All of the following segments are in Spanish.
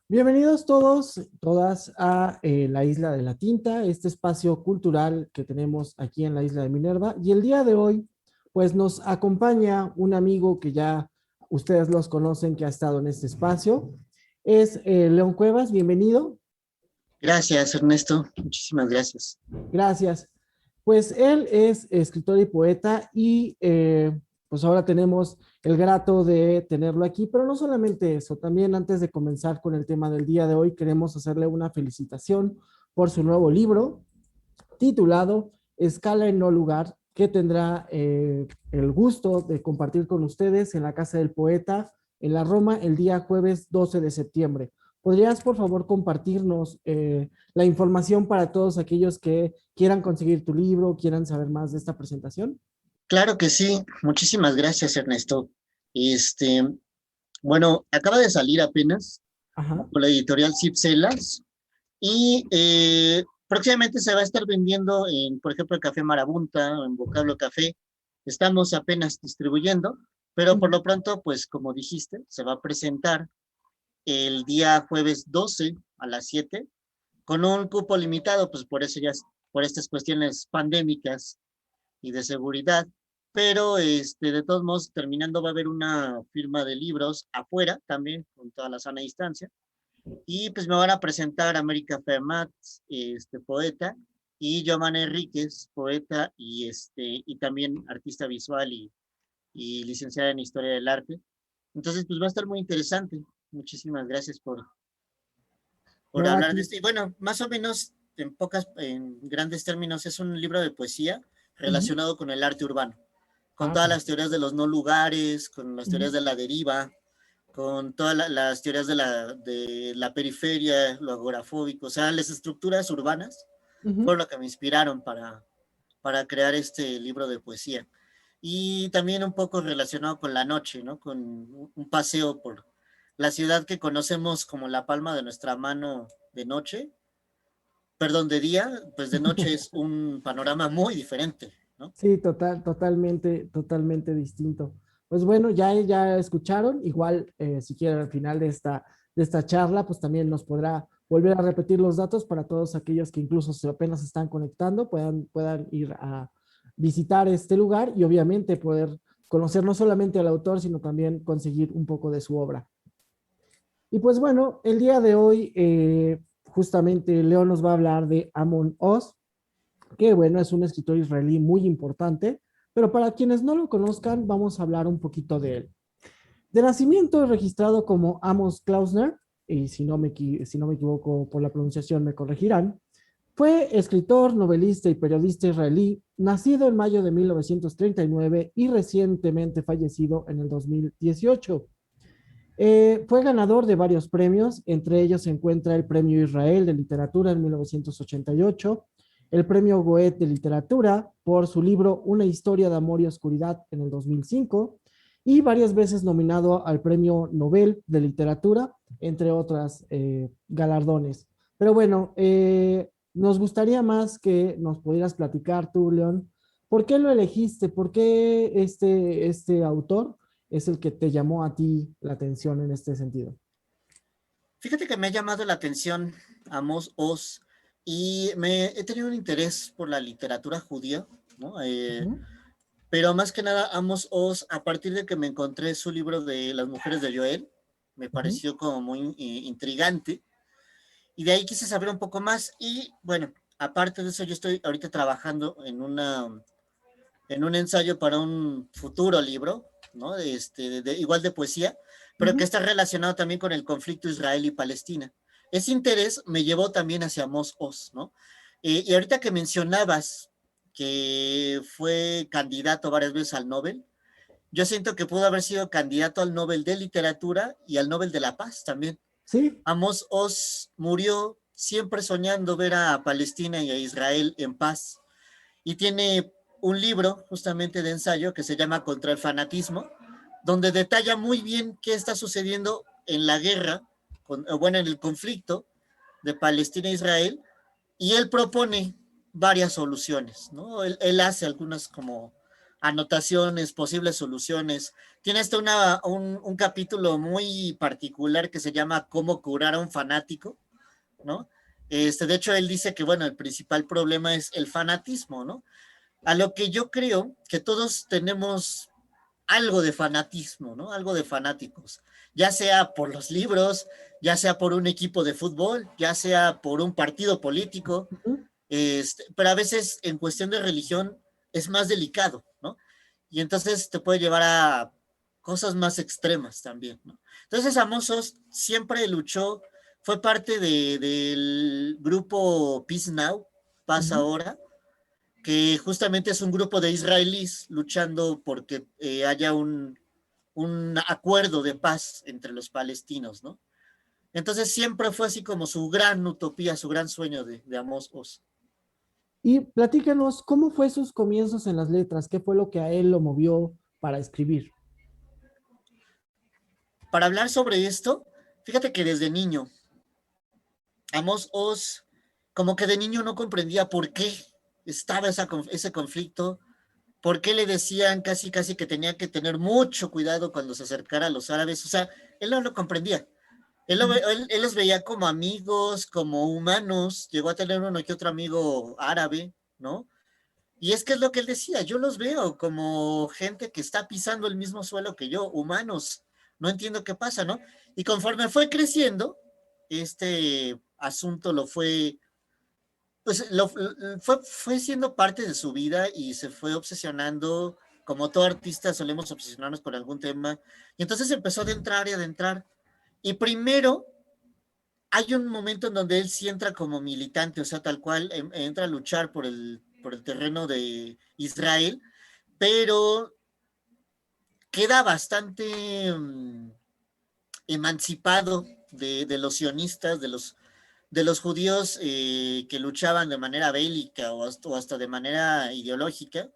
Bienvenidos todos, todas a la Isla de la Tinta, este espacio cultural que tenemos aquí en la Isla de Minerva. Y el día de hoy, pues nos acompaña un amigo que ya ustedes los conocen, que ha estado en este espacio. Es León Cuevas, bienvenido. Gracias, Ernesto. Muchísimas gracias. Gracias. Pues él es escritor y poeta y pues ahora tenemos el grato de tenerlo aquí, pero no solamente eso, también antes de comenzar con el tema del día de hoy, queremos hacerle una felicitación por su nuevo libro titulado Escala en no lugar, que tendrá el gusto de compartir con ustedes en la Casa del Poeta en la Roma el día jueves 12 de septiembre. ¿Podrías, por favor, compartirnos la información para todos aquellos que quieran conseguir tu libro, quieran saber más de esta presentación? Claro que sí. Muchísimas gracias, Ernesto. Bueno, acaba de salir apenas Ajá. con la editorial Cipselas y próximamente se va a estar vendiendo en, por ejemplo, el Café Marabunta o en Vocablo Café. Estamos apenas distribuyendo, pero por lo pronto, pues como dijiste, se va a presentar el día jueves 12 a las 7 con un cupo limitado, pues por eso ya, por estas cuestiones pandémicas y de seguridad, pero de todos modos, terminando va a haber una firma de libros afuera también, con toda la sana distancia, y pues me van a presentar América Fermat, poeta, y Giovanna Enríquez, poeta y también artista visual y licenciada en Historia del Arte. Entonces, pues va a estar muy interesante. Muchísimas gracias por No, hablar de aquí. esto. Y bueno, más o menos, en grandes términos, es un libro de poesía relacionado con el arte urbano, con todas las teorías de los no lugares, con las teorías de la deriva, con todas las teorías de la periferia, lo agorafóbico, o sea, las estructuras urbanas fueron lo que me inspiraron para crear este libro de poesía. Y también un poco relacionado con la noche, ¿no? Con un paseo por la ciudad que conocemos como la palma de nuestra mano de noche, perdón, de día, pues de noche es un panorama muy diferente, ¿no? Sí, totalmente distinto. Pues bueno, ya escucharon, igual si quieren al final de esta charla, pues también nos podrá volver a repetir los datos para todos aquellos que incluso se apenas están conectando, puedan ir a visitar este lugar y obviamente poder conocer no solamente al autor, sino también conseguir un poco de su obra. Y pues bueno, el día de hoy justamente Leo nos va a hablar de Amon Oz, que bueno, es un escritor israelí muy importante, pero para quienes no lo conozcan, vamos a hablar un poquito de él. De nacimiento registrado como Amos Klausner, y si no me equivoco por la pronunciación me corregirán, fue escritor, novelista y periodista israelí, nacido en mayo de 1939 y recientemente fallecido en el 2018. Fue ganador de varios premios, entre ellos se encuentra el Premio Israel de Literatura en 1988, el Premio Goethe de Literatura por su libro Una historia de amor y oscuridad en el 2005, y varias veces nominado al Premio Nobel de Literatura, entre otras galardones. Pero bueno, nos gustaría más que nos pudieras platicar tú, León, ¿por qué lo elegiste? ¿Por qué este autor es el que te llamó a ti la atención en este sentido? Fíjate que me ha llamado la atención Amos Oz y he tenido un interés por la literatura judía, ¿no? Ujú, Pero más que nada Amos Oz, a partir de que me encontré su libro de Las mujeres de Joel, me ujú, pareció como muy intrigante y de ahí quise saber un poco más y bueno, aparte de eso yo estoy ahorita trabajando en un ensayo para un futuro libro, ¿no? Igual de poesía, pero que ujú. está relacionado también con el conflicto Israel y Palestina. Ese interés me llevó también hacia Amos Oz, ¿no? Y ahorita que mencionabas que fue candidato varias veces al Nobel, yo siento que pudo haber sido candidato al Nobel de Literatura y al Nobel de la Paz también. Sí, Amos Oz murió siempre soñando ver a Palestina y a Israel en paz y tiene un libro justamente de ensayo que se llama Contra el fanatismo, donde detalla muy bien qué está sucediendo en la guerra, bueno, en el conflicto de Palestina e Israel, y él propone varias soluciones, ¿no? Él hace algunas como anotaciones, posibles soluciones. Tiene hasta un capítulo muy particular que se llama Cómo curar a un fanático, ¿no? De hecho, él dice que, bueno, el principal problema es el fanatismo, ¿no? A lo que yo creo que todos tenemos algo de fanatismo, ¿no? Algo de fanáticos, ya sea por los libros, ya sea por un equipo de fútbol, ya sea por un partido político, ujú. pero a veces en cuestión de religión es más delicado, ¿no? Y entonces te puede llevar a cosas más extremas también, ¿no? Entonces Amosos siempre luchó, fue parte del grupo Peace Now, Paz Ujú. Ahora, que justamente es un grupo de israelíes luchando porque haya un acuerdo de paz entre los palestinos, ¿no? Entonces siempre fue así como su gran utopía, su gran sueño de Amos Oz. Y platícanos, ¿cómo fue sus comienzos en las letras? ¿Qué fue lo que a él lo movió para escribir? Para hablar sobre esto, fíjate que desde niño, Amos Oz, como que de niño no comprendía por qué estaba ese conflicto, por qué le decían casi casi que tenía que tener mucho cuidado cuando se acercara a los árabes, o sea, él no lo comprendía. Él los veía como amigos, como humanos, llegó a tener uno que otro amigo árabe, ¿no? Y es que es lo que él decía, yo los veo como gente que está pisando el mismo suelo que yo, humanos, no entiendo qué pasa, ¿no? Y conforme fue creciendo, este asunto fue siendo parte de su vida y se fue obsesionando, como todo artista solemos obsesionarnos con algún tema, y entonces empezó a adentrar y adentrar, y primero hay un momento en donde él sí entra como militante, o sea, tal cual, entra a luchar por el terreno de Israel, pero queda bastante emancipado de los sionistas, de los judíos que luchaban de manera bélica o hasta de manera ideológica.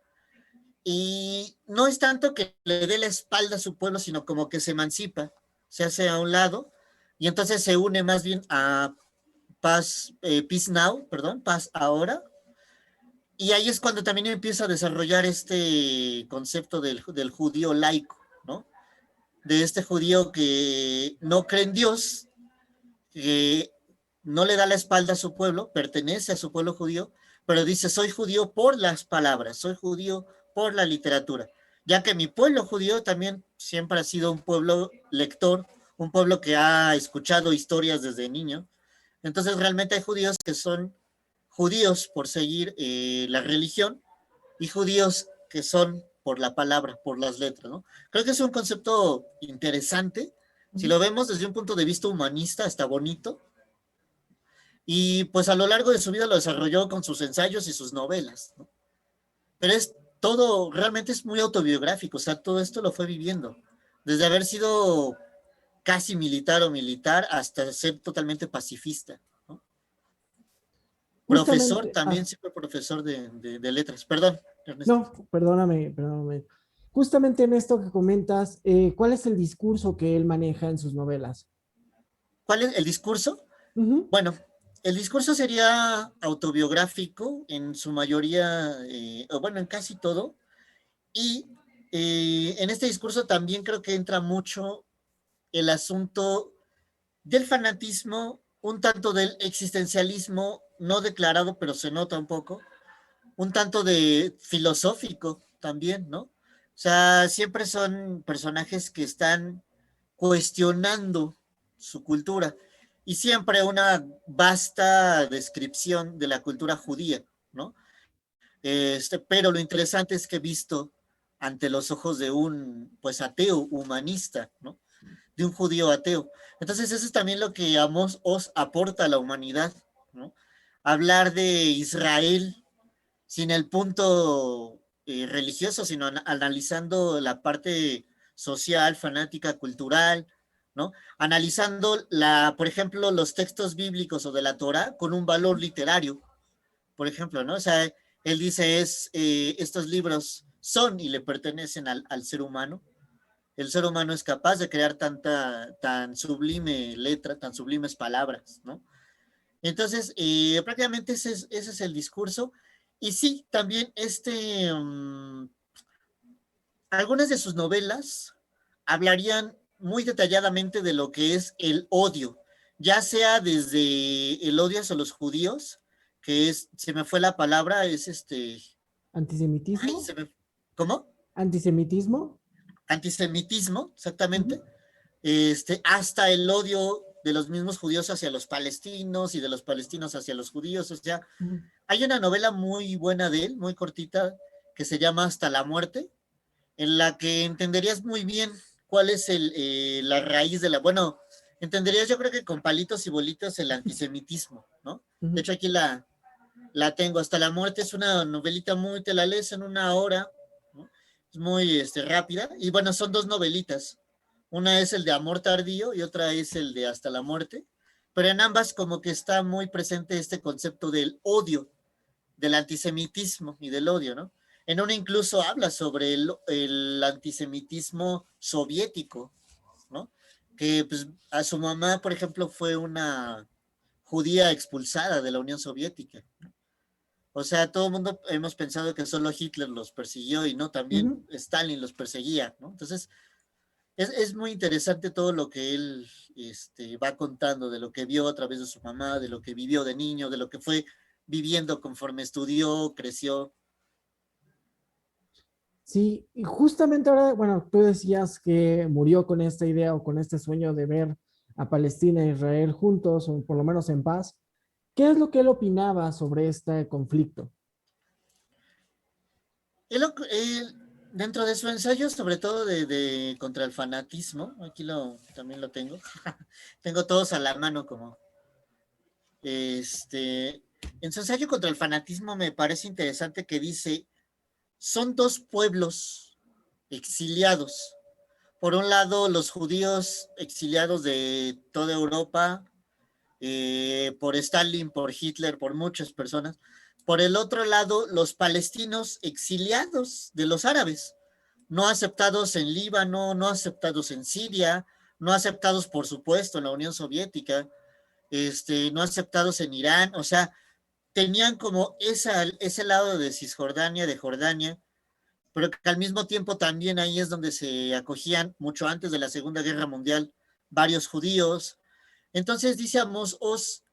Y no es tanto que le dé la espalda a su pueblo, sino como que se emancipa, se hace a un lado y entonces se une más bien a Peace Now, perdón, Paz Ahora. Y ahí es cuando también empieza a desarrollar este concepto del judío laico, ¿no? De este judío que no cree en Dios, que no le da la espalda a su pueblo, pertenece a su pueblo judío, pero dice, soy judío por las palabras, soy judío por la literatura, ya que mi pueblo judío también siempre ha sido un pueblo lector, un pueblo que ha escuchado historias desde niño. Entonces realmente hay judíos que son judíos por seguir la religión y judíos que son por la palabra, por las letras, ¿no? Creo que es un concepto interesante. Si Ujú. lo vemos desde un punto de vista humanista, está bonito. Y pues a lo largo de su vida lo desarrolló con sus ensayos y sus novelas, ¿no? Pero es todo, realmente es muy autobiográfico, o sea, todo esto lo fue viviendo. Desde haber sido casi militar o militar hasta ser totalmente pacifista, ¿no? Profesor, Justamente, también siempre profesor de letras. Perdón, Ernesto. no, perdóname. Justamente en esto que comentas, ¿cuál es el discurso que él maneja en sus novelas? ¿Cuál es el discurso? Ujú. Bueno, el discurso sería autobiográfico en su mayoría, o bueno, en casi todo. Y en este discurso también creo que entra mucho el asunto del fanatismo, un tanto del existencialismo no declarado, pero se nota un poco, un tanto de filosófico también, ¿no? O sea, siempre son personajes que están cuestionando su cultura y siempre una vasta descripción de la cultura judía, ¿no? Pero lo interesante es que he visto ante los ojos de un, pues, ateo humanista, ¿no? De un judío ateo. Entonces, eso es también lo que Amos Oz aporta a la humanidad, ¿no? Hablar de Israel sin el punto religioso, sino analizando la parte social, fanática, cultural, ¿no? Analizando, por ejemplo, los textos bíblicos o de la Torah con un valor literario, por ejemplo, ¿no? O sea, él dice, estos libros son y le pertenecen al ser humano. El ser humano es capaz de crear tan sublime letra, tan sublimes palabras, ¿no? Entonces, prácticamente ese es el discurso. Y sí, también algunas de sus novelas hablarían muy detalladamente de lo que es el odio, ya sea desde el odio hacia los judíos, que es, se me fue la palabra, es ay, ¿Antisemitismo? ¿cómo? ¿Antisemitismo? Antisemitismo, exactamente, Ujú, hasta el odio de los mismos judíos hacia los palestinos y de los palestinos hacia los judíos. O sea, ujú. hay una novela muy buena de él, muy cortita, que se llama Hasta la muerte, en la que entenderías muy bien cuál es la raíz de la... Bueno, entenderías yo creo que con palitos y bolitas el antisemitismo, ¿no? De Ujú. hecho, aquí la tengo. Hasta la muerte es una novelita muy, te la lees en una hora, ¿no? Es muy rápida. Y bueno, son dos novelitas. Una es el de Amor Tardío y otra es el de Hasta la muerte. Pero en ambas como que está muy presente este concepto del odio, del antisemitismo y del odio, ¿no? En una incluso habla sobre el antisemitismo soviético, ¿no? Que pues, a su mamá, por ejemplo, fue una judía expulsada de la Unión Soviética. O sea, todo el mundo hemos pensado que solo Hitler los persiguió y no, también Ujú. Stalin los perseguía, ¿no? Entonces, es muy interesante todo lo que él va contando, de lo que vio a través de su mamá, de lo que vivió de niño, de lo que fue viviendo conforme estudió, creció. Sí, y justamente ahora, bueno, tú decías que murió con esta idea o con este sueño de ver a Palestina e Israel juntos, o por lo menos en paz. ¿Qué es lo que él opinaba sobre este conflicto? Él, dentro de su ensayo, sobre todo contra el fanatismo, aquí también lo tengo, tengo todos a la mano como, en su ensayo contra el fanatismo me parece interesante que dice, son dos pueblos exiliados. Por un lado, los judíos exiliados de toda Europa, por Stalin, por Hitler, por muchas personas. Por el otro lado, los palestinos exiliados de los árabes, no aceptados en Líbano, no aceptados en Siria, no aceptados, por supuesto, en la Unión Soviética, no aceptados en Irán. O sea, tenían como ese lado de Cisjordania, de Jordania, pero que al mismo tiempo también ahí es donde se acogían, mucho antes de la Segunda Guerra Mundial, varios judíos. Entonces dice Amos Oz,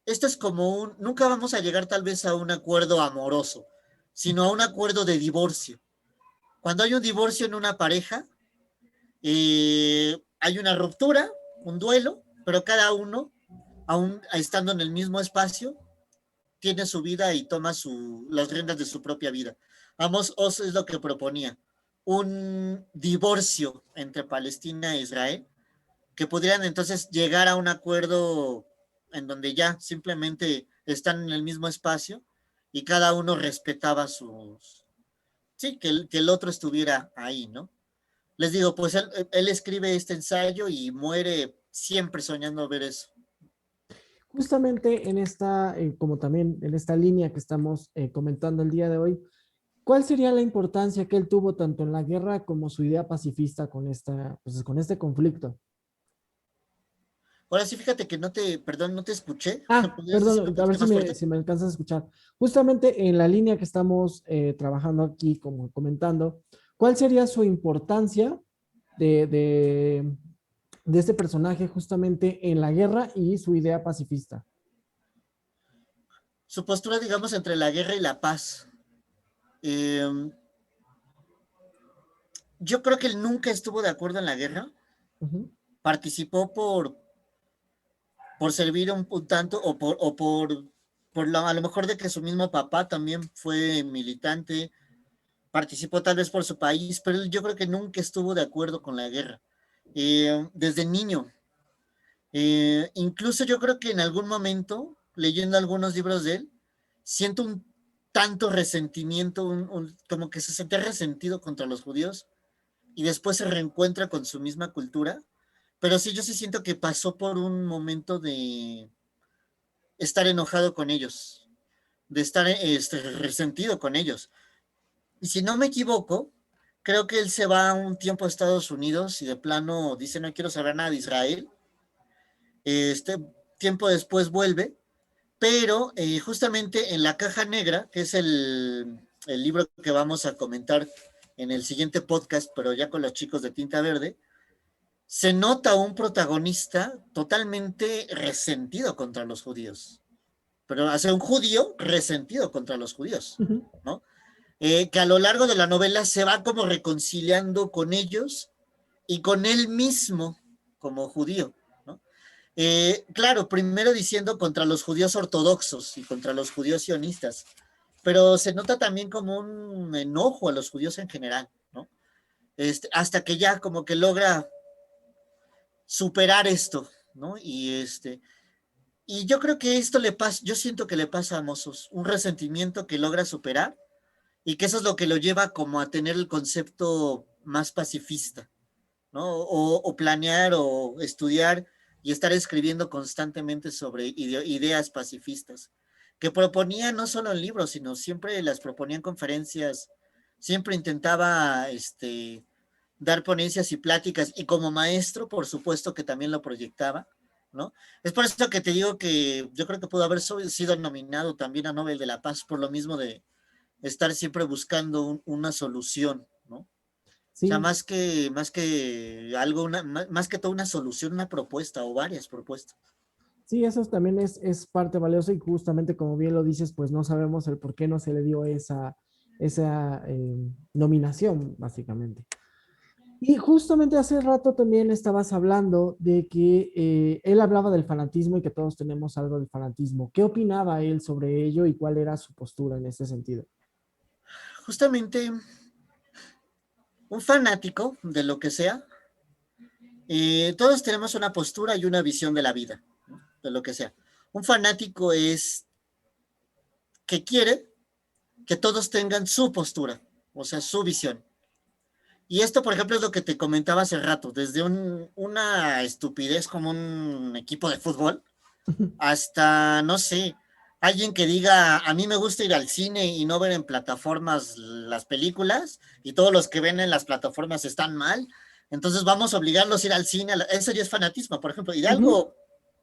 esto es como nunca vamos a llegar tal vez a un acuerdo amoroso, sino a un acuerdo de divorcio. Cuando hay un divorcio en una pareja, hay una ruptura, un duelo, pero cada uno, aún estando en el mismo espacio, tiene su vida y toma las riendas de su propia vida. Amos Oz es lo que proponía, un divorcio entre Palestina e Israel, que pudieran entonces llegar a un acuerdo en donde ya simplemente están en el mismo espacio y cada uno respetaba sí, que el otro estuviera ahí, ¿no? les digo, pues él escribe este ensayo y muere siempre soñando ver eso. Justamente en esta, como también en esta línea que estamos comentando el día de hoy, ¿cuál sería la importancia que él tuvo tanto en la guerra como su idea pacifista con esta, pues, con este conflicto? Ahora sí, fíjate que perdón, no te escuché. Ah, ¿Podrías decirlo un perdón, a ver poquito más fuerte? si me alcanzas a escuchar. Justamente en la línea que estamos trabajando aquí, como comentando, ¿cuál sería su importancia de, de, de este personaje justamente en la guerra y su idea pacifista? Su postura, digamos, entre la guerra y la paz. Eh, yo creo que él nunca estuvo de acuerdo en la guerra. Ujú, Participó por servir un tanto a lo mejor de que su mismo papá también fue militante, participó tal vez por su país, pero él, yo creo que nunca estuvo de acuerdo con la guerra. Desde niño. Incluso yo creo que en algún momento, leyendo algunos libros de él, siento un tanto resentimiento, como que se sentía resentido contra los judíos y después se reencuentra con su misma cultura. Pero sí, yo sí siento que pasó por un momento de estar enojado con ellos, de estar resentido con ellos. Y si no me equivoco, creo que él se va un tiempo a Estados Unidos y de plano dice no quiero saber nada de Israel. Este tiempo después vuelve, pero justamente en La Caja Negra, que es el libro que vamos a comentar en el siguiente podcast, pero ya con los chicos de Tinta Verde, se nota un protagonista totalmente resentido contra los judíos, pero hace un judío resentido contra los judíos, ujú. ¿no? Que a lo largo de la novela se va como reconciliando con ellos y con él mismo como judío, ¿no? Claro, primero diciendo contra los judíos ortodoxos y contra los judíos sionistas, pero se nota también como un enojo a los judíos en general, ¿no? Hasta que ya como que logra superar esto, ¿no? Y yo creo que esto le pasa, yo siento que le pasa a Mozos, un resentimiento que logra superar y que eso es lo que lo lleva como a tener el concepto más pacifista, ¿no? O planear o estudiar y estar escribiendo constantemente sobre ideas pacifistas, que proponía no solo en libros, sino siempre las proponía en conferencias, siempre intentaba dar ponencias y pláticas, y como maestro, por supuesto que también lo proyectaba, ¿no? Es por eso que te digo que yo creo que pudo haber sido nominado también a Nobel de la Paz por lo mismo de estar siempre buscando una solución, ¿no? O sea, Sí, más que algo, más que toda una solución, una propuesta o varias propuestas. sí, eso también es parte valiosa y justamente como bien lo dices, pues no sabemos el por qué no se le dio esa nominación, básicamente. Y justamente hace rato también estabas hablando de que él hablaba del fanatismo y que todos tenemos algo del fanatismo. ¿Qué opinaba él sobre ello y cuál era su postura en ese sentido? Justamente un fanático de lo que sea, todos tenemos una postura y una visión de la vida, ¿no? De lo que sea. Un fanático es que quiere que todos tengan su postura, o sea, su visión. Y esto, por ejemplo, es lo que te comentaba hace rato, desde una estupidez como un equipo de fútbol, hasta, no sé, alguien que diga, a mí me gusta ir al cine y no ver en plataformas las películas, y todos los que ven en las plataformas están mal, entonces vamos a obligarlos a ir al cine, eso ya es fanatismo, por ejemplo, y de Ujú, algo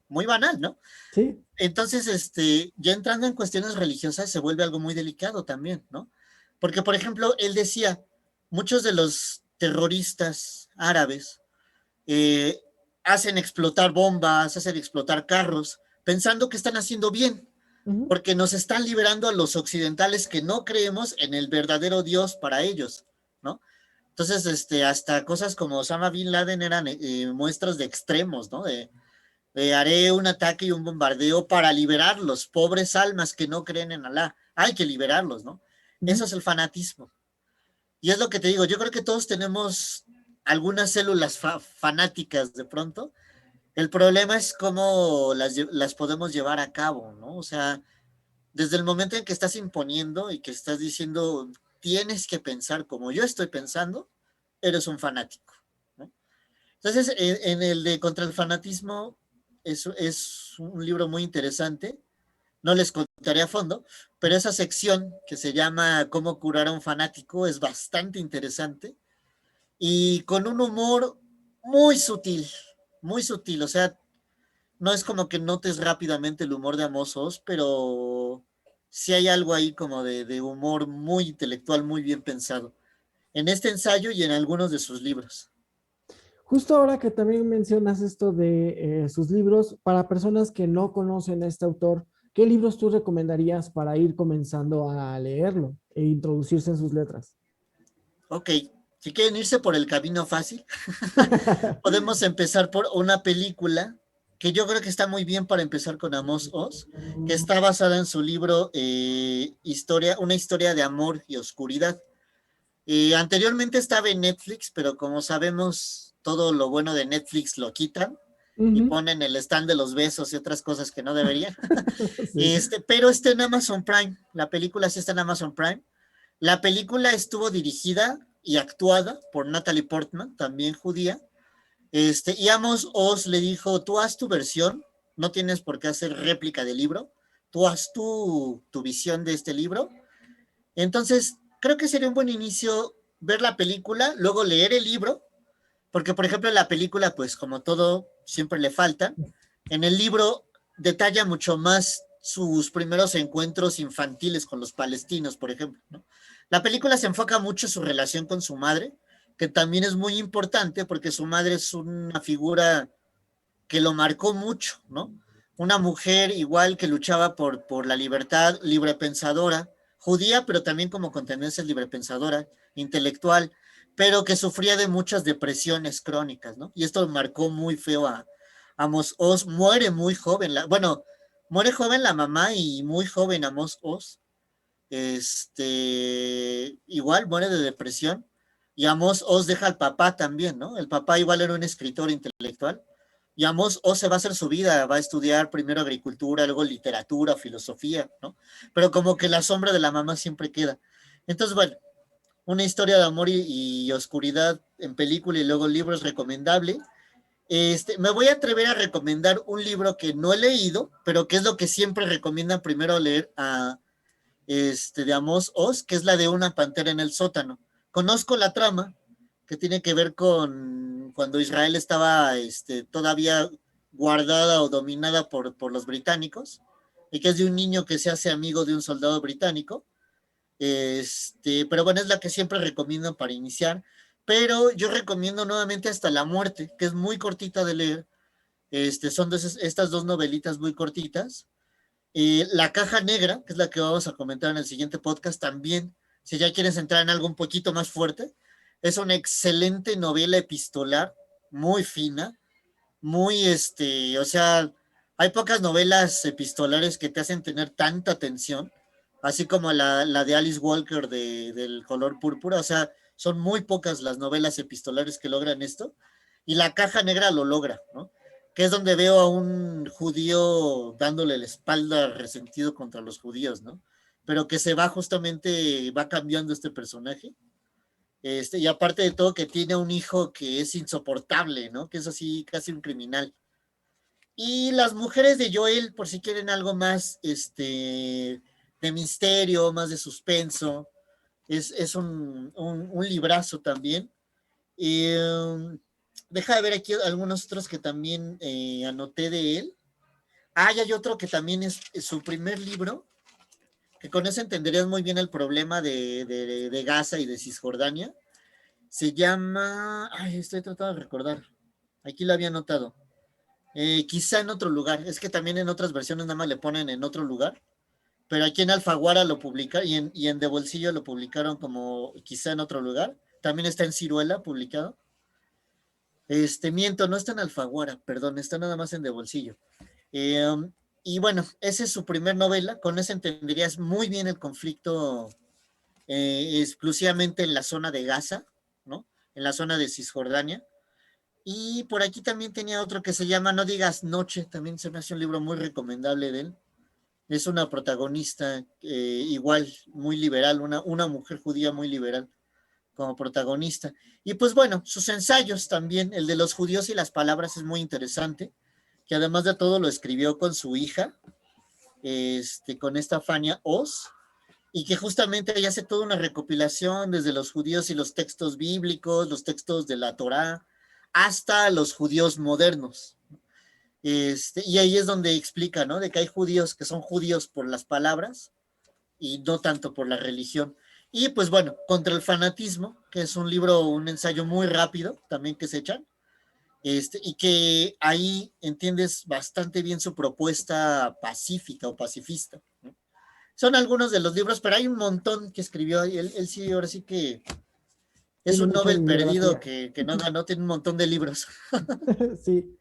muy banal, ¿no? sí. Entonces, ya entrando en cuestiones religiosas se vuelve algo muy delicado también, ¿no? Porque, por ejemplo, él decía, muchos de los terroristas árabes eh, hacen explotar bombas, hacen explotar carros, pensando que están haciendo bien, Ujú, porque nos están liberando a los occidentales que no creemos en el verdadero Dios para ellos, ¿no? Entonces, hasta cosas como Osama Bin Laden eran muestras de extremos, ¿no? Haré un ataque y un bombardeo para liberar los pobres almas que no creen en Alá. Hay que liberarlos, ¿no? Eso ujú. es el fanatismo. Y es lo que te digo, yo creo que todos tenemos algunas células fanáticas de pronto. El problema es cómo las podemos llevar a cabo, ¿no? O sea, desde el momento en que estás imponiendo y que estás diciendo, tienes que pensar como yo estoy pensando, eres un fanático, ¿no? Entonces, en el de Contra el Fanatismo es un libro muy interesante. No les contaré a fondo, pero esa sección que se llama Cómo curar a un fanático es bastante interesante y con un humor muy sutil, o sea, no es como que notes rápidamente el humor de Amos Oz, pero sí hay algo ahí como de humor muy intelectual, muy bien pensado, en este ensayo y en algunos de sus libros. Justo ahora que también mencionas esto de sus libros, para personas que no conocen a este autor, ¿qué libros tú recomendarías para ir comenzando a leerlo e introducirse en sus letras? Ok, si quieren irse por el camino fácil, podemos empezar por una película que yo creo que está muy bien para empezar con Amos Oz, que está basada en su libro una historia de amor y oscuridad. Anteriormente estaba en Netflix, pero como sabemos, todo lo bueno de Netflix lo quitan y Ujú. ponen el stand de los besos y otras cosas que no deberían. Sí. Pero está en Amazon Prime. La película sí está en Amazon Prime. La película estuvo dirigida y actuada por Natalie Portman, también judía. Y Amos Oz le dijo, tú haz tu versión, no tienes por qué hacer réplica del libro, tú haz tu visión de este libro. Entonces, creo que sería un buen inicio ver la película, luego leer el libro, porque por ejemplo en la película, pues como todo, siempre le falta. En el libro detalla mucho más sus primeros encuentros infantiles con los palestinos, por ejemplo, ¿no? La película se enfoca mucho en su relación con su madre, que también es muy importante porque su madre es una figura que lo marcó mucho, ¿no? Una mujer igual que luchaba por la libertad, librepensadora, judía, pero también como con tendencias librepensadora, intelectual, pero que sufría de muchas depresiones crónicas, ¿no? Y esto marcó muy feo a Amos Oz. Muere muy joven, muere joven la mamá y muy joven Amos Oz. Igual muere de depresión. Y Amos Oz deja al papá también, ¿no? El papá igual era un escritor intelectual. Y Amos Oz se va a hacer su vida, va a estudiar primero agricultura, luego literatura, filosofía, ¿no? Pero como que la sombra de la mamá siempre queda. Entonces, bueno, una historia de amor y oscuridad en película y luego libro es recomendable. Me voy a atrever a recomendar un libro que no he leído, pero que es lo que siempre recomiendan primero leer de Amos Oz, que es la de una pantera en el sótano. Conozco la trama, que tiene que ver con cuando Israel estaba todavía guardada o dominada por los británicos, y que es de un niño que se hace amigo de un soldado británico. Pero bueno, es la que siempre recomiendo para iniciar. Pero yo recomiendo nuevamente Hasta la muerte, que es muy cortita de leer. Son estas dos novelitas muy cortitas. La caja negra, que es la que vamos a comentar en el siguiente podcast, también, si ya quieres entrar en algo un poquito más fuerte, es una excelente novela epistolar, muy fina, o sea, hay pocas novelas epistolares que te hacen tener tanta tensión, así como la de Alice Walker del color púrpura, o sea, son muy pocas las novelas epistolares que logran esto, y la caja negra lo logra, ¿no? Que es donde veo a un judío dándole la espalda resentido contra los judíos, ¿no? Pero que se va justamente, va cambiando este personaje. Y aparte de todo, que tiene un hijo que es insoportable, ¿no? Que es así, casi un criminal. Y Las mujeres de Joel, por si quieren algo más, de misterio, más de suspenso. Es un librazo también. Deja de ver aquí algunos otros que también anoté de él. Y hay otro que también es su primer libro, que con eso entenderías muy bien el problema de Gaza y de Cisjordania. Se llama, estoy tratando de recordar, aquí lo había anotado. Quizá en otro lugar, es que también en otras versiones nada más le ponen en otro lugar, pero aquí en Alfaguara lo publicaron y en De Bolsillo lo publicaron como quizá en otro lugar. También está en Ciruela publicado. Miento, no está en Alfaguara, perdón, está nada más en De Bolsillo. Y bueno, esa es su primer novela, con eso entenderías muy bien el conflicto exclusivamente en la zona de Gaza, ¿no? En la zona de Cisjordania. Y por aquí también tenía otro que se llama No digas noche, también se me hace un libro muy recomendable de él. Es una protagonista igual, muy liberal, una mujer judía muy liberal, como protagonista. Y pues bueno, sus ensayos también, el de los judíos y las palabras es muy interesante, que además de todo lo escribió con su hija, con esta Fania Oz, y que justamente ella hace toda una recopilación desde los judíos y los textos bíblicos, los textos de la Torá, hasta los judíos modernos. Y ahí es donde explica, ¿no? De que hay judíos que son judíos por las palabras y no tanto por la religión. Y pues bueno, Contra el fanatismo, que es un libro, un ensayo muy rápido también que se echan, y que ahí entiendes bastante bien su propuesta pacífica o pacifista, ¿no? Son algunos de los libros, pero hay un montón que escribió. Él sí, ahora sí que es Tiene un mucha Nobel perdido bibliografía. que no ganó, tiene un montón de libros. Sí.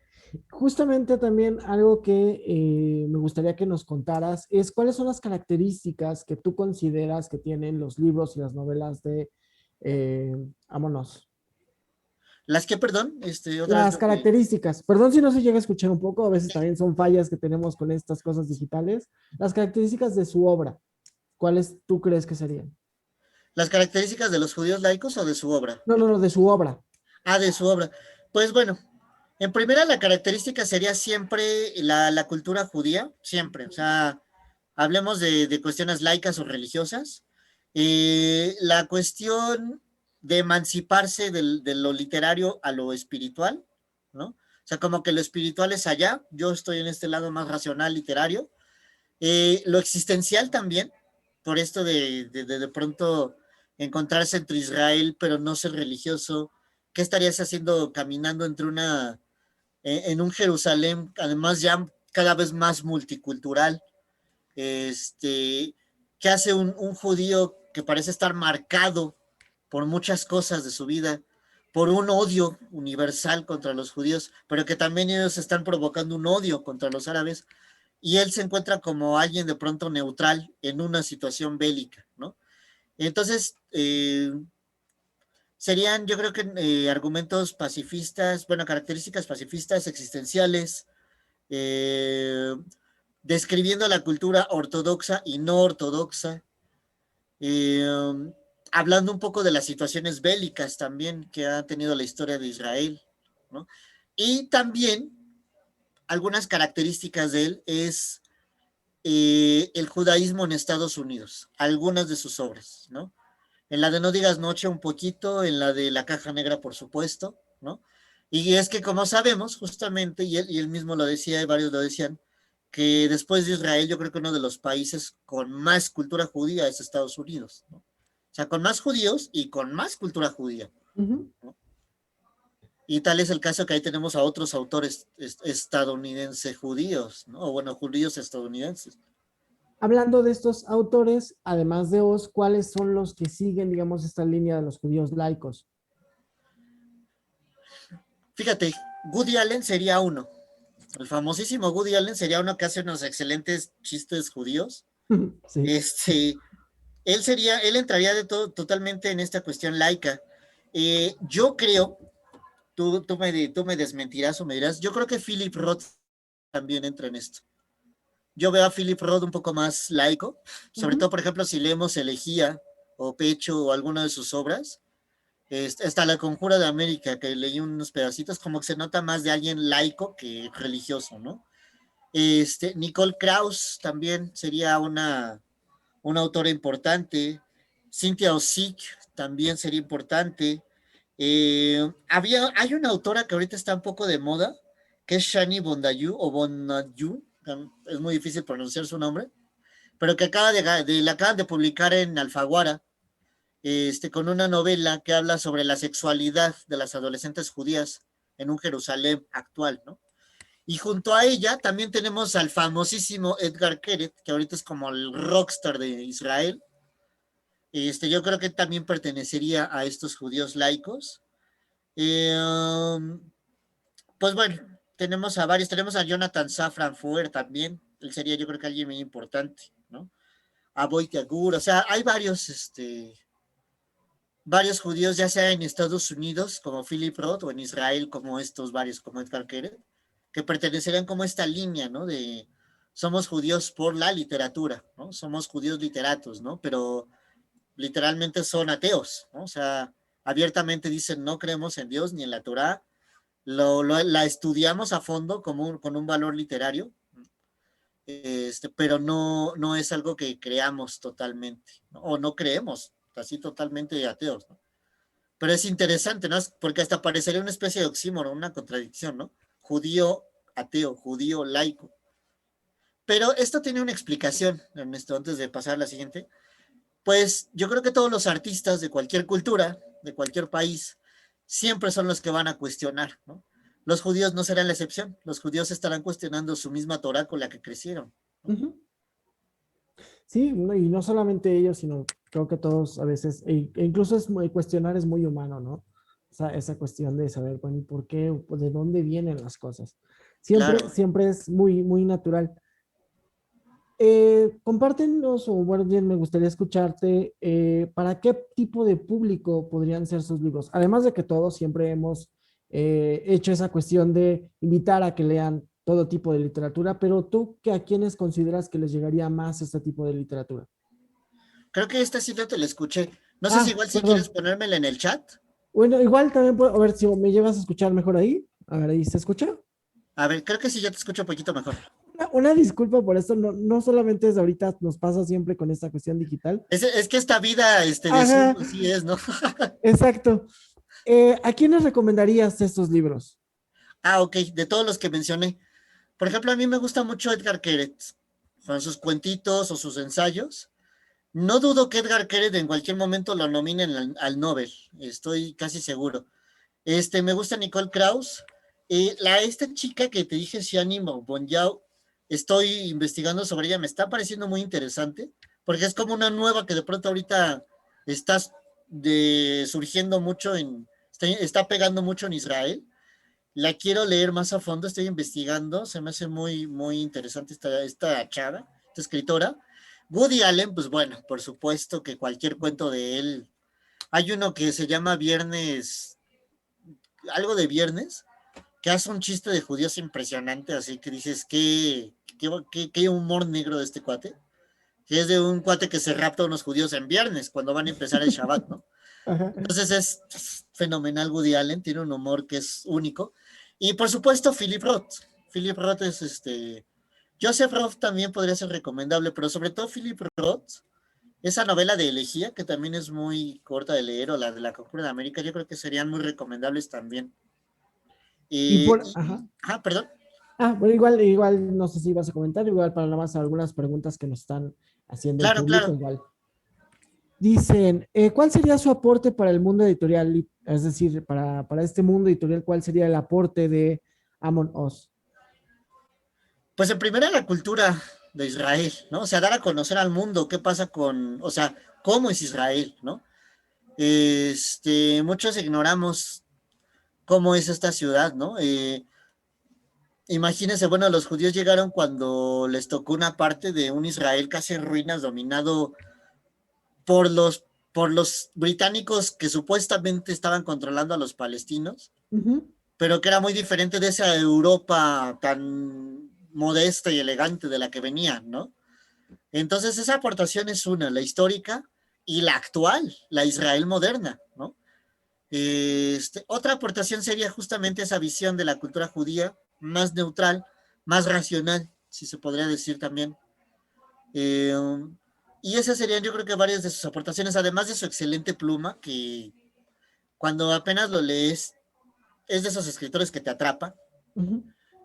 Justamente también algo que me gustaría que nos contaras es cuáles son las características que tú consideras que tienen los libros y las novelas de Vámonos. Las que, perdón, otra vez Las no te... características, perdón si no se llega a escuchar un poco, a veces también son fallas que tenemos con estas cosas digitales. Las características de su obra, ¿cuáles tú crees que serían? ¿Las características de los judíos laicos o de su obra? No, no, no, de su obra. Ah, de su obra. Pues bueno, en primera la característica sería siempre la cultura judía, siempre. O sea, hablemos de cuestiones laicas o religiosas. La cuestión de emanciparse de lo literario a lo espiritual, ¿no? O sea, como que lo espiritual es allá, yo estoy en este lado más racional, literario. Lo existencial también, por esto de pronto encontrarse entre Israel, pero no ser religioso. ¿Qué estarías haciendo caminando en un Jerusalén, además ya cada vez más multicultural? ¿Qué hace un judío que parece estar marcado por muchas cosas de su vida, por un odio universal contra los judíos, pero que también ellos están provocando un odio contra los árabes, y él se encuentra como alguien de pronto neutral en una situación bélica, ¿no? Entonces, serían, yo creo que argumentos pacifistas, bueno, características pacifistas, existenciales, eh, describiendo la cultura ortodoxa y no ortodoxa, eh, hablando un poco de las situaciones bélicas también que ha tenido la historia de Israel, ¿no? Y también algunas características de él es el judaísmo en Estados Unidos, algunas de sus obras, ¿no? En la de No digas noche un poquito, en la de La caja negra, por supuesto, ¿no? Y es que como sabemos, justamente, y él mismo lo decía, y varios lo decían, que después de Israel, yo creo que uno de los países con más cultura judía es Estados Unidos, ¿no? O sea, con más judíos y con más cultura judía, Ujú. ¿no? Y tal es el caso que ahí tenemos a otros autores estadounidenses judíos, ¿no? O bueno, judíos estadounidenses. Hablando de estos autores, además de Oz, ¿cuáles son los que siguen, digamos, esta línea de los judíos laicos? Fíjate, Woody Allen sería uno. El famosísimo Woody Allen sería uno que hace unos excelentes chistes judíos. Sí. Él entraría totalmente en esta cuestión laica. Yo creo, tú me desmentirás o me dirás, yo creo que Philip Roth también entra en esto. Yo veo a Philip Roth un poco más laico, sobre Ujú. todo, por ejemplo, si leemos Elegía o Pecho o alguna de sus obras. Está La Conjura de América, que leí unos pedacitos, como que se nota más de alguien laico que religioso, ¿no? Nicole Krauss también sería una autora importante. Cynthia Ozick también sería importante. Hay una autora que ahorita está un poco de moda, que es Shani Bondayu o Bonadju, es muy difícil pronunciar su nombre, pero que la acaban de publicar en Alfaguara, con una novela que habla sobre la sexualidad de las adolescentes judías en un Jerusalén actual, ¿no? Y junto a ella también tenemos al famosísimo Edgar Keret, que ahorita es como el rockstar de Israel. Yo creo que también pertenecería a estos judíos laicos. Eh, um, pues bueno, tenemos a Jonathan Safran Foer también, él sería yo creo que alguien muy importante, ¿no? A Boite Agur, o sea, hay varios judíos, ya sea en Estados Unidos, como Philip Roth, o en Israel, como estos varios, como Edgar Keret, que pertenecerían como esta línea, ¿no? De somos judíos por la literatura, ¿no? Somos judíos literatos, ¿no? Pero literalmente son ateos, ¿no? O sea, abiertamente dicen no creemos en Dios ni en la Torá, la estudiamos a fondo como con un valor literario, pero no es algo que creamos totalmente, ¿no? O no creemos, así totalmente ateos, ¿no? Pero es interesante, ¿no? Porque hasta parecería una especie de oxímoron, una contradicción, ¿no? Judío ateo, judío laico. Pero esto tiene una explicación, Ernesto, antes de pasar a la siguiente. Pues yo creo que todos los artistas de cualquier cultura, de cualquier país, siempre son los que van a cuestionar, ¿no? Los judíos no serán la excepción. Los judíos estarán cuestionando su misma Torah con la que crecieron, ¿no? Ujú. Sí, y no solamente ellos, sino creo que todos a veces, e incluso cuestionar es muy humano, ¿no? Esa cuestión de saber, bueno, ¿y por qué? O ¿de dónde vienen las cosas? Siempre, Claro. siempre es muy, muy natural. Compártenos, o bueno, bien, me gustaría escucharte, ¿para qué tipo de público podrían ser sus libros? Además de que todos siempre hemos hecho esa cuestión de invitar a que lean todo tipo de literatura, pero tú, ¿a quiénes consideras que les llegaría más este tipo de literatura? Creo que esta cita te la escuché. No sé si Ah, igual si quieres perdón. ponérmela en el chat. Bueno, igual también puedo, a ver si me llegas a escuchar mejor ahí. A ver, ahí se escucha. A ver, creo que sí ya te escucho un poquito mejor. Una disculpa por esto, no, no solamente es ahorita, nos pasa siempre con esta cuestión digital. Es que esta vida de Ajá, Zoom así es, ¿no? exacto. ¿A quiénes recomendarías estos libros? Ah, ok, de todos los que mencioné. Por ejemplo, a mí me gusta mucho Edgar Keret, con sus cuentitos o sus ensayos. No dudo que Edgar Keret en cualquier momento lo nominen al Nobel, estoy casi seguro. Me gusta Nicole Krauss. Esta chica que te dije, Xiani Bonjao, estoy investigando sobre ella, me está pareciendo muy interesante, porque es como una nueva que de pronto ahorita está surgiendo mucho está pegando mucho en Israel. La quiero leer más a fondo, estoy investigando, se me hace muy, muy interesante esta chava, esta escritora. Woody Allen, pues bueno, por supuesto que cualquier cuento de él. Hay uno que se llama Viernes, algo de Viernes, que hace un chiste de judíos impresionante, así que dices, qué humor negro de este cuate, que es de un cuate que se rapta a unos judíos en viernes, cuando van a empezar el Shabbat, ¿no? Ajá. Entonces es fenomenal Woody Allen, tiene un humor que es único. Y por supuesto, Philip Roth. Philip Roth es Joseph Roth también podría ser recomendable, pero sobre todo Philip Roth, esa novela de Elegía, que también es muy corta de leer, o la de la Conjura de América, yo creo que serían muy recomendables también. Y por, ajá. Perdón. Bueno, igual, no sé si vas a comentar, igual para nada más algunas preguntas que nos están haciendo el Claro, público, claro. igual. Dicen, ¿cuál sería su aporte para el mundo editorial? Es decir, para este mundo editorial, ¿cuál sería el aporte de Amon Oz? Pues en primera la cultura de Israel, ¿no? O sea, dar a conocer al mundo qué pasa o sea, cómo es Israel, ¿no? Muchos ignoramos cómo es esta ciudad, ¿no? Imagínense, bueno, los judíos llegaron cuando les tocó una parte de un Israel casi en ruinas, dominado por por los británicos que supuestamente estaban controlando a los palestinos, Ujú. pero que era muy diferente de esa Europa tan modesta y elegante de la que venían, ¿no? Entonces esa aportación es una, la histórica y la actual, la Israel moderna, ¿no? Otra aportación sería justamente esa visión de la cultura judía más neutral, más racional, si se podría decir también. Eh, y esas serían yo creo que varias de sus aportaciones, además de su excelente pluma, que cuando apenas lo lees es de esos escritores que te atrapa. Ujú.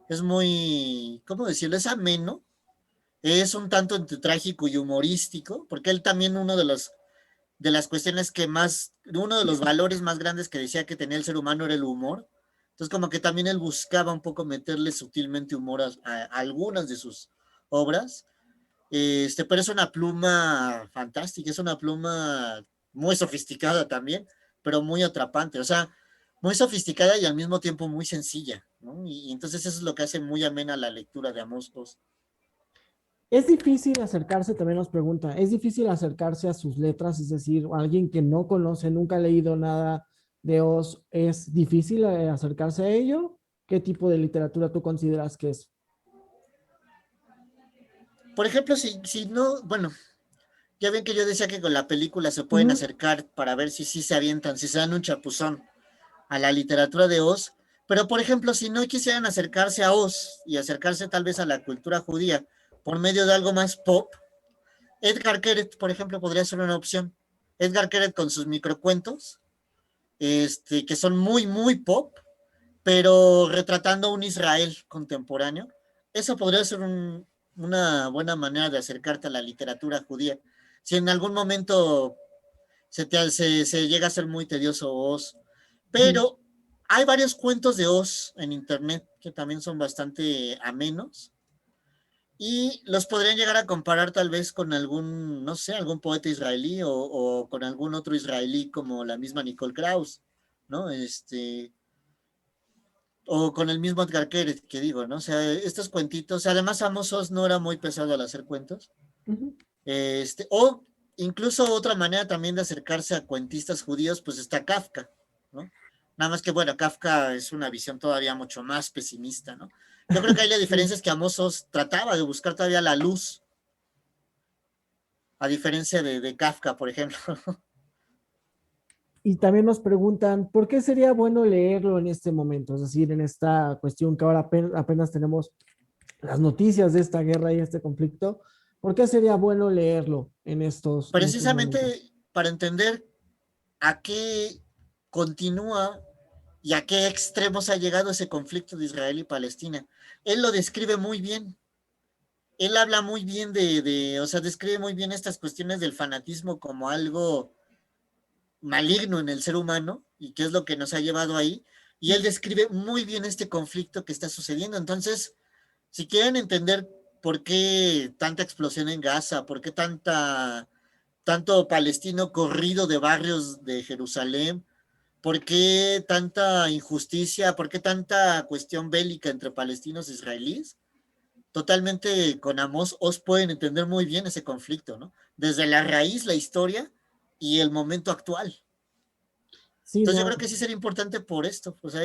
Es muy, ¿cómo decirlo? Es ameno, es un tanto entre trágico y humorístico, porque él también de las cuestiones que más, uno de los valores más grandes que decía que tenía el ser humano era el humor. Entonces como que también él buscaba un poco meterle sutilmente humor a algunas de sus obras. Pero es una pluma fantástica, es una pluma muy sofisticada también, pero muy atrapante, o sea, muy sofisticada y al mismo tiempo muy sencilla, ¿no? Y entonces eso es lo que hace muy amena la lectura de Amos Oz. Es difícil acercarse, también nos pregunta, ¿es difícil acercarse a sus letras? Es decir, alguien que no conoce, nunca ha leído nada de Oz, ¿es difícil acercarse a ello? ¿Qué tipo de literatura tú consideras que es? Por ejemplo, si no, bueno, Ya ven que yo decía que con la película se pueden acercar para ver si sí se avientan, si se dan un chapuzón a la literatura de Oz. Pero, por ejemplo, si no quisieran acercarse a Oz y acercarse tal vez a la cultura judía por medio de algo más pop, Edgar Keret, por ejemplo, podría ser una opción. Edgar Keret con sus microcuentos, que son muy, muy pop, pero retratando un Israel contemporáneo. Eso podría ser una buena manera de acercarte a la literatura judía. Si en algún momento se llega a ser muy tedioso Oz, pero hay varios cuentos de Oz en internet que también son bastante amenos y los podrían llegar a comparar tal vez con algún, no sé, algún poeta israelí o con algún otro israelí como la misma Nicole Krauss, ¿no? O con el mismo Edgar Keret, que digo, ¿no? O sea, estos cuentitos, además Amos Oz no era muy pesado al hacer cuentos, o incluso otra manera también de acercarse a cuentistas judíos, pues está Kafka, ¿no? Nada más que, bueno, Kafka es una visión todavía mucho más pesimista, ¿no? Yo creo que ahí la diferencia es que Amos Oz trataba de buscar todavía la luz, a diferencia de Kafka, por ejemplo. Y también nos preguntan, ¿por qué sería bueno leerlo en este momento? Es decir, en esta cuestión que ahora apenas tenemos las noticias de esta guerra y este conflicto, ¿por qué sería bueno leerlo en estos momentos? Precisamente para entender a qué continúa y a qué extremos ha llegado ese conflicto de Israel y Palestina. Él lo describe muy bien. Él habla muy bien o sea, describe muy bien estas cuestiones del fanatismo como algo maligno en el ser humano y qué es lo que nos ha llevado ahí. Y él describe muy bien este conflicto que está sucediendo. Entonces, si quieren entender por qué tanta explosión en Gaza, por qué tanto palestino corrido de barrios de Jerusalén, por qué tanta injusticia, por qué tanta cuestión bélica entre palestinos e israelíes, totalmente con Amos Oz pueden entender muy bien ese conflicto, ¿no? Desde la raíz, la historia y el momento actual. Sí, Entonces yo no, creo que sí sería importante por esto, o sea,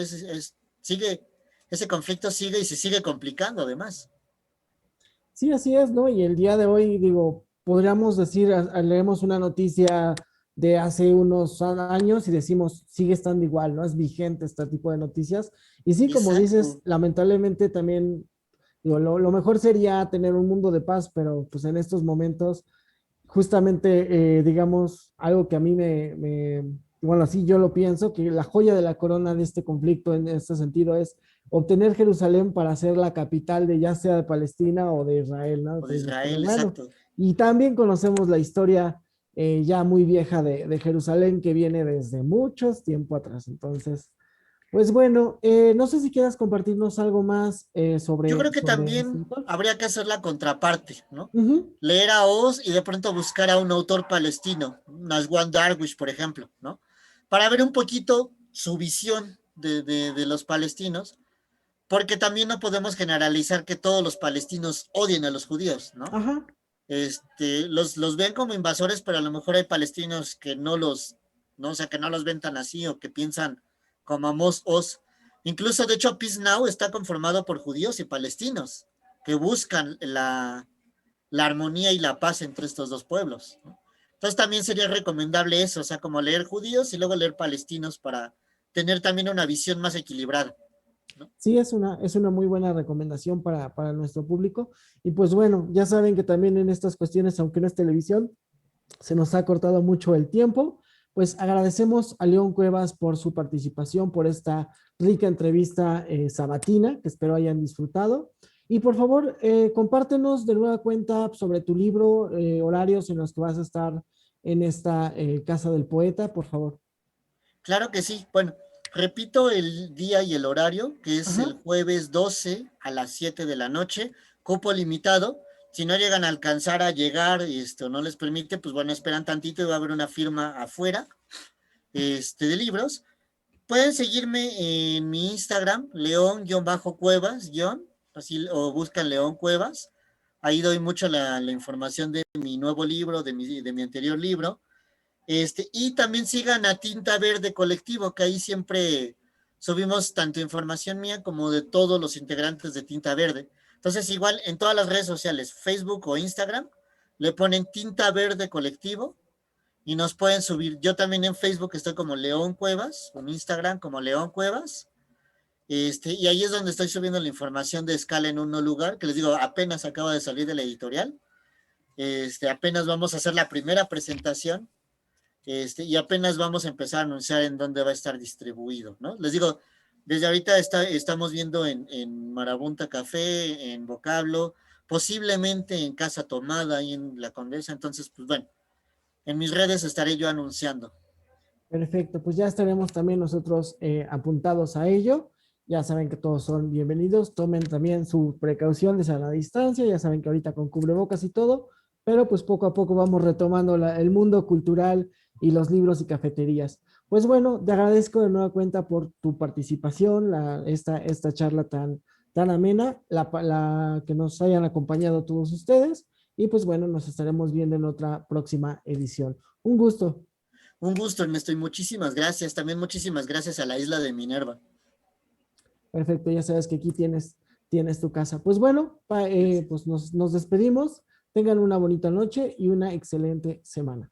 sigue, ese conflicto sigue y se sigue complicando además. sí, así es, ¿no? Y el día de hoy, digo, podríamos decir, leemos una noticia de hace unos años y decimos, sigue estando igual, ¿no? Es vigente este tipo de noticias. Y sí, como dices, Exacto. lamentablemente también, digo, lo mejor sería tener un mundo de paz, pero pues en estos momentos justamente, digamos, algo que a mí bueno, así yo lo pienso, que la joya de la corona de este conflicto en este sentido es obtener Jerusalén para ser la capital de ya sea de Palestina o de Israel, ¿no? O de Entonces, pero Israel, bueno, exacto. y también conocemos la historia ya muy vieja de Jerusalén que viene desde muchos tiempo atrás. Entonces, pues bueno, no sé si quieras compartirnos algo más Yo creo que sobre este también autor. habría que hacer la contraparte, ¿no? Ujú. Leer a Oz y de pronto buscar a un autor palestino, Naswan Darwish, por ejemplo, ¿no? Para ver un poquito su visión de los palestinos, porque también no podemos generalizar que todos los palestinos odien a los judíos, ¿no? Ajá. Los ven como invasores, pero a lo mejor hay palestinos que no, o sea, que no los ven tan así o que piensan como Amos Oz. Incluso, de hecho, Peace Now está conformado por judíos y palestinos que buscan la armonía y la paz entre estos dos pueblos, ¿no? Entonces también sería recomendable eso, o sea, como leer judíos y luego leer palestinos para tener también una visión más equilibrada, ¿no? Sí, es una muy buena recomendación para nuestro público. Y pues bueno, ya saben que también en estas cuestiones, aunque no es televisión, se nos ha cortado mucho el tiempo. Pues agradecemos a León Cuevas por su participación, por esta rica entrevista sabatina, que espero hayan disfrutado. Y por favor, compártenos de nueva cuenta sobre tu libro, horarios en los que vas a estar en esta Casa del Poeta, por favor. Claro que sí. Bueno, repito el día y el horario, que es Ajá. el jueves 12 a las 7 de la noche, cupo limitado. Si no llegan a alcanzar a llegar y esto no les permite, pues bueno, esperan tantito y va a haber una firma afuera de libros. Pueden seguirme en mi Instagram, león-cuevas, así, o buscan León Cuevas. Ahí doy mucho la información de mi nuevo libro, de mi anterior libro. Y también sigan a Tinta Verde Colectivo, que ahí siempre subimos tanto información mía como de todos los integrantes de Tinta Verde. Entonces, igual en todas las redes sociales, Facebook o Instagram, le ponen Tinta Verde Colectivo y nos pueden subir. Yo también en Facebook estoy como León Cuevas, en Instagram como León Cuevas. Y ahí es donde estoy subiendo la información de Escala en un no lugar, que les digo, apenas acaba de salir de la editorial. Apenas vamos a hacer la primera presentación, y apenas vamos a empezar a anunciar en dónde va a estar distribuido, ¿no? Les digo, desde ahorita estamos viendo en Marabunta Café, en Vocablo, posiblemente en Casa Tomada y en La Condesa. Entonces, pues bueno, en mis redes estaré yo anunciando. Perfecto, pues ya estaremos también nosotros apuntados a ello. Ya saben que todos son bienvenidos. Tomen también su precaución de sana distancia. Ya saben que ahorita con cubrebocas y todo, pero pues poco a poco vamos retomando el mundo cultural y los libros y cafeterías. Pues bueno, te agradezco de nueva cuenta por tu participación, esta charla tan amena, la que nos hayan acompañado todos ustedes. Y pues bueno, nos estaremos viendo en otra próxima edición. Un gusto. Un gusto, Ernesto, y muchísimas gracias. También muchísimas gracias a la isla de Minerva. Perfecto, ya sabes que aquí tienes tu casa. Pues bueno, pues nos despedimos. Tengan una bonita noche y una excelente semana.